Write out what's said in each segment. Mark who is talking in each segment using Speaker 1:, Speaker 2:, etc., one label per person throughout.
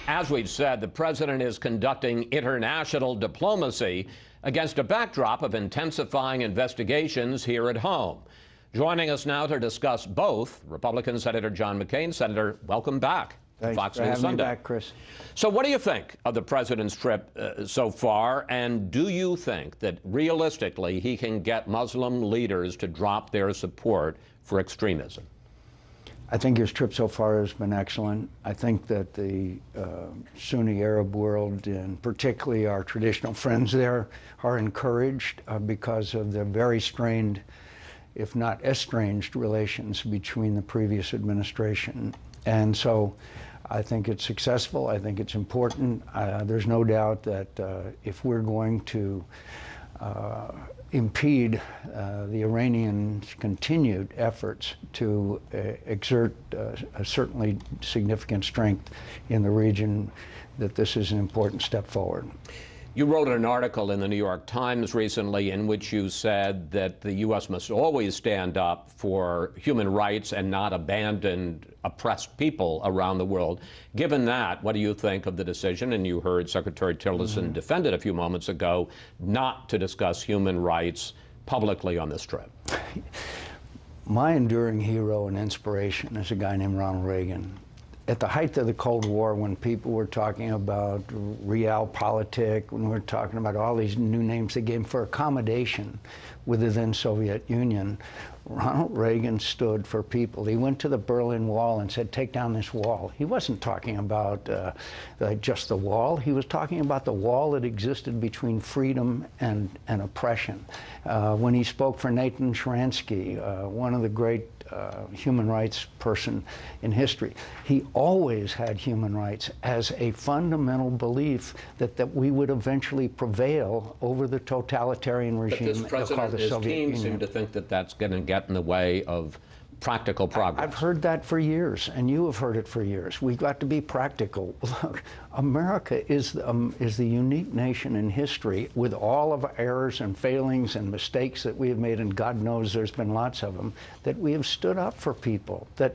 Speaker 1: As we've said, the president is conducting international diplomacy against a backdrop of intensifying investigations here at home. Joining us now to discuss both, Republican Senator John McCain. Senator, welcome back.
Speaker 2: Thanks
Speaker 1: Fox
Speaker 2: for
Speaker 1: News
Speaker 2: having
Speaker 1: Sunday.
Speaker 2: me back, Chris.
Speaker 1: So what do you think of the president's trip so far, and do you think that realistically he can get Muslim leaders to drop their support for extremism?
Speaker 2: I think his trip so far has been excellent. I think that the Sunni Arab world, and particularly our traditional friends there, are encouraged because of the very strained, if not estranged, relations between the previous administration. And so I think it's successful. I think it's important. There's no doubt that if we're going to impede the Iranians' continued efforts to exert a certainly significant strength in the region, that this is an important step forward.
Speaker 1: You wrote an article in the New York Times recently in which you said that the U.S. must always stand up for human rights and not abandon oppressed people around the world. Given that, what do you think of the decision? And you heard Secretary Tillerson defend it a few moments ago, not to discuss human rights publicly on this trip.
Speaker 2: My enduring hero and inspiration is a guy named Ronald Reagan. At the height of the Cold War, when people were talking about realpolitik, when we were talking about all these new names they gave for accommodation with the then Soviet Union, Ronald Reagan stood for people. He went to the Berlin Wall and said, take down this wall. He wasn't talking about just the wall. He was talking about the wall that existed between freedom and oppression. When he spoke for Nathan Sharansky, one of the great human rights person in history, he always had human rights as a fundamental belief that we would eventually prevail over the totalitarian regime.
Speaker 1: But this president, his team seem to think that that's going to get in the way of practical progress.
Speaker 2: I've heard that for years, and you have heard it for years. We've got to be practical. Look, America is the unique nation in history, with all of our errors and failings and mistakes that we have made, and God knows there's been lots of them, that we have stood up for people. Do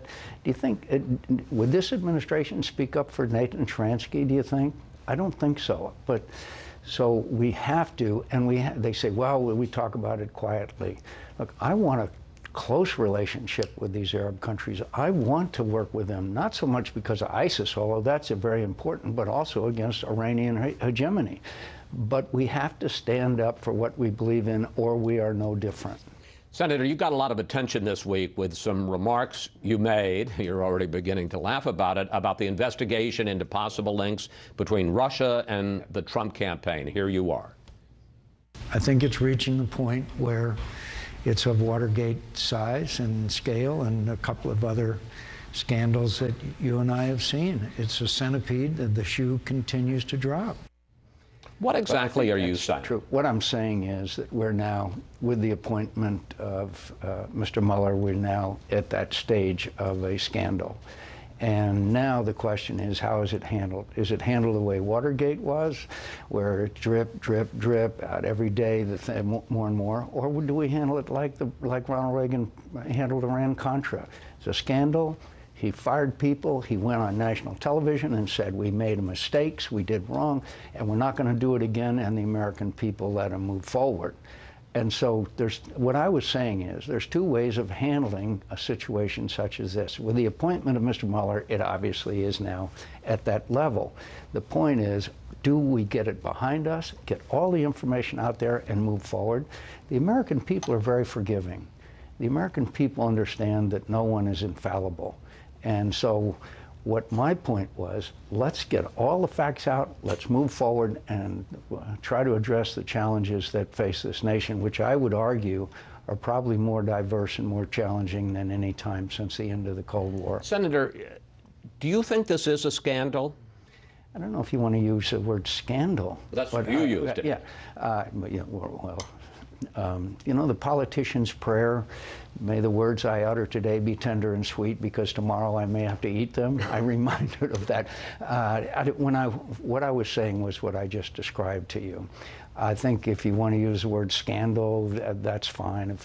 Speaker 2: you think, would this administration speak up for Nathan Sharansky, do you think? I don't think so. But so we have to, and they say, well, we talk about it quietly. Look, I want a close relationship with these Arab countries. I want to work with them, not so much because of ISIS, although that's very important, but also against Iranian hegemony. But we have to stand up for what we believe in, or we are no different.
Speaker 1: Senator, you got a lot of attention this week with some remarks you made, you're already beginning to laugh about it, about the investigation into possible links between Russia and the Trump campaign. Here you are.
Speaker 2: I think it's reaching the point where it's of Watergate size and scale, and a couple of other scandals that you and I have seen. It's a centipede, and the shoe continues to drop.
Speaker 1: What exactly are you saying?
Speaker 2: True. What I'm saying is that we're now, with the appointment of Mr. Mueller, we're now at that stage of a scandal. And now the question is, how is it handled? Is it handled the way Watergate was, where it drip, drip, drip out every day, more and more? Or do we handle it like Ronald Reagan handled Iran-Contra? It's a scandal. He fired people. He went on national television and said, we made mistakes, we did wrong, and we're not going to do it again, and the American people let him move forward. And so what I was saying is there's two ways of handling a situation such as this. With the appointment of Mr. Mueller, it obviously is now at that level. The point is, do we get it behind us, get all the information out there, and move forward? The American people are very forgiving. The American people understand that no one is infallible. And so what my point was, let's get all the facts out, let's move forward and try to address the challenges that face this nation, which I would argue are probably more diverse and more challenging than any time since the end of the Cold War.
Speaker 1: Senator, do you think this is a scandal?
Speaker 2: I don't know if you want to use the word scandal.
Speaker 1: That's what you used it.
Speaker 2: Yeah. You know, the politician's prayer, may the words I utter today be tender and sweet, because tomorrow I may have to eat them. I'm reminded of that. What I was saying was what I just described to you. I think if you want to use the word scandal, that's fine,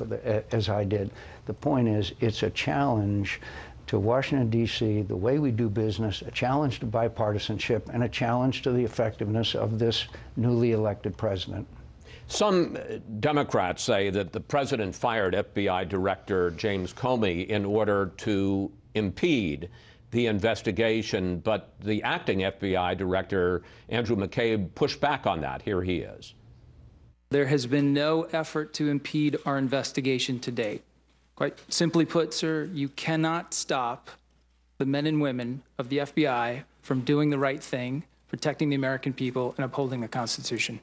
Speaker 2: as I did. The point is, it's a challenge to Washington, D.C., the way we do business, a challenge to bipartisanship, and a challenge to the effectiveness of this newly elected president.
Speaker 1: Some Democrats say that the president fired FBI Director James Comey in order to impede the investigation, but the acting FBI Director, Andrew McCabe, pushed back on that. Here he is.
Speaker 3: There has been no effort to impede our investigation to date. Quite simply put, sir, you cannot stop the men and women of the FBI from doing the right thing, protecting the American people, and upholding the Constitution.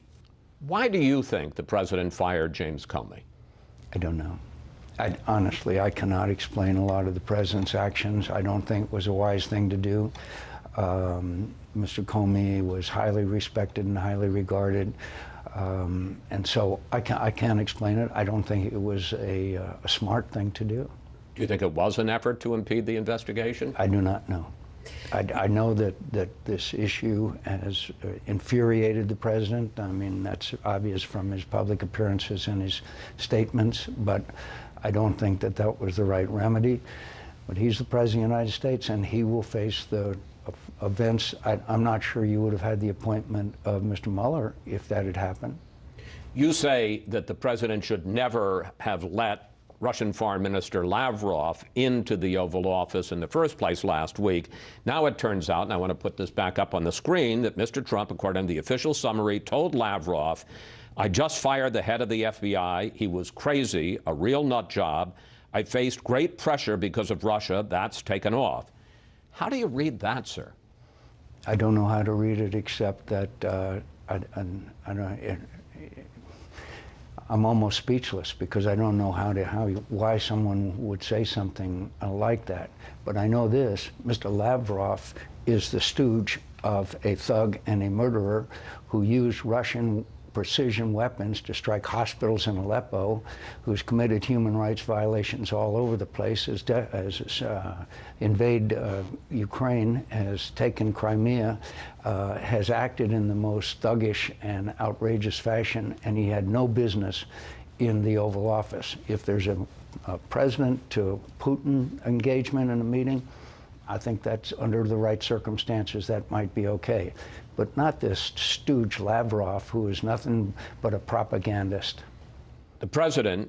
Speaker 1: Why do you think the president fired James Comey?
Speaker 2: I don't know. Honestly, I cannot explain a lot of the president's actions. I don't think it was a wise thing to do. Mr. Comey was highly respected and highly regarded. And so I can't explain it. I don't think it was a smart thing to do.
Speaker 1: Do you think it was an effort to impede the investigation?
Speaker 2: I do not know. I know that this issue has infuriated the president. I mean, that's obvious from his public appearances and his statements, but I don't think that that was the right remedy. But he's the president of the United States, and he will face the events. I'm not sure you would have had the appointment of Mr. Mueller if that had happened.
Speaker 1: You say that the president should never have let Russian Foreign Minister Lavrov into the Oval Office in the first place last week. Now it turns out, and I want to put this back up on the screen, that Mr. Trump, according to the official summary, told Lavrov, "I just fired the head of the FBI. He was crazy, a real nut job. I faced great pressure because of Russia. That's taken off." How do you read that, sir?
Speaker 2: I don't know how to read it except that I'm almost speechless because I don't know why someone would say something like that. But I know this: Mr. Lavrov is the stooge of a thug and a murderer who used Russian precision weapons to strike hospitals in Aleppo, who's committed human rights violations all over the place, has invaded Ukraine, has taken Crimea, has acted in the most thuggish and outrageous fashion, and he had no business in the Oval Office. If there's a president to Putin engagement in a meeting, I think that's under the right circumstances, that might be okay. But not this stooge Lavrov, who is nothing but a propagandist.
Speaker 1: The president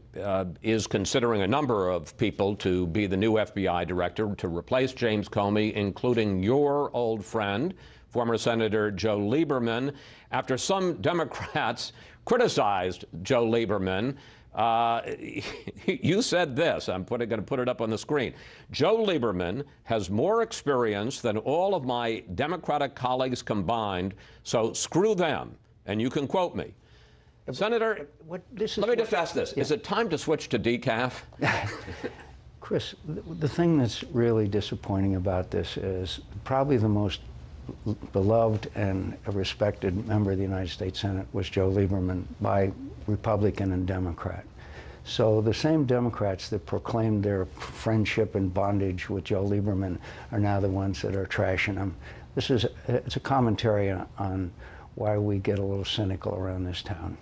Speaker 1: is considering a number of people to be the new FBI director to replace James Comey, including your old friend, former Senator Joe Lieberman. After some Democrats criticized Joe Lieberman, you said this, I'm going to put it up on the screen. "Joe Lieberman has more experience than all of my Democratic colleagues combined, so screw them." And you can quote me. Senator, let me just ask this. Yeah. Is it time to switch to decaf?
Speaker 2: Chris, the thing that's really disappointing about this is probably the most beloved and respected member of the United States Senate was Joe Lieberman by Republican and Democrat. So the same Democrats that proclaimed their friendship and bondage with Joe Lieberman are now the ones that are trashing him. It's a commentary on why we get a little cynical around this town.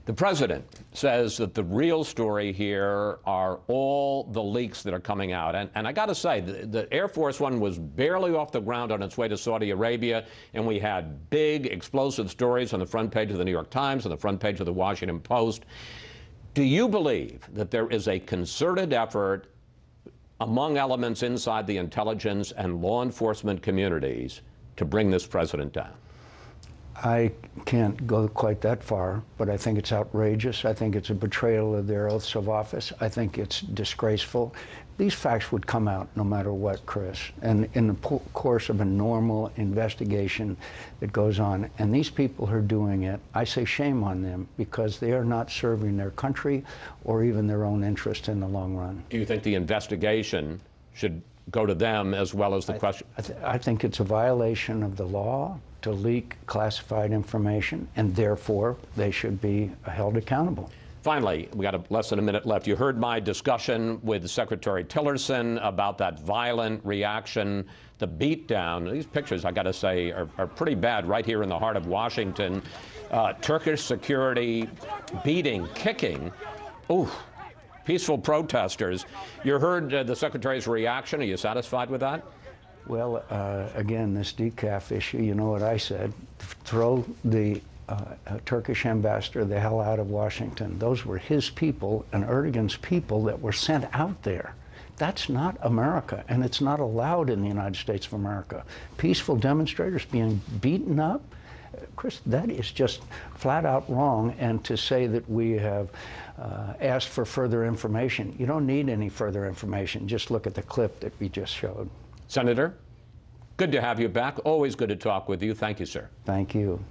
Speaker 1: The president says that the real story here are all the leaks that are coming out. And I got to say, the Air Force One was barely off the ground on its way to Saudi Arabia, and we had big, explosive stories on the front page of the New York Times, on the front page of the Washington Post. Do you believe that there is a concerted effort among elements inside the intelligence and law enforcement communities to bring this president down?
Speaker 2: I can't go quite that far, but I think it's outrageous. I think it's a betrayal of their oaths of office. I think it's disgraceful. These facts would come out no matter what, Chris, and in the course of a normal investigation that goes on. And these people who are doing it, I say shame on them, because they are not serving their country or even their own interest in the long run.
Speaker 1: Do you think the investigation should go to them as well as the question?
Speaker 2: I think it's a violation of the law to leak classified information, and therefore they should be held accountable.
Speaker 1: Finally, we got less than a minute left. You heard my discussion with Secretary Tillerson about that violent reaction, the beatdown. These pictures, I got to say, are pretty bad right here in the heart of Washington. Turkish security beating, kicking. Ooh, peaceful protesters. You heard the Secretary's reaction. Are you satisfied with that?
Speaker 2: Well, again, this decaf issue, you know what I said. Throw the Turkish ambassador the hell out of Washington. Those were his people and Erdogan's people that were sent out there. That's not America, and it's not allowed in the United States of America. Peaceful demonstrators being beaten up? Chris, that is just flat out wrong. And to say that we have asked for further information, you don't need any further information. Just look at the clip that we just showed.
Speaker 1: Senator, good to have you back. Always good to talk with you. Thank you, sir.
Speaker 2: Thank you.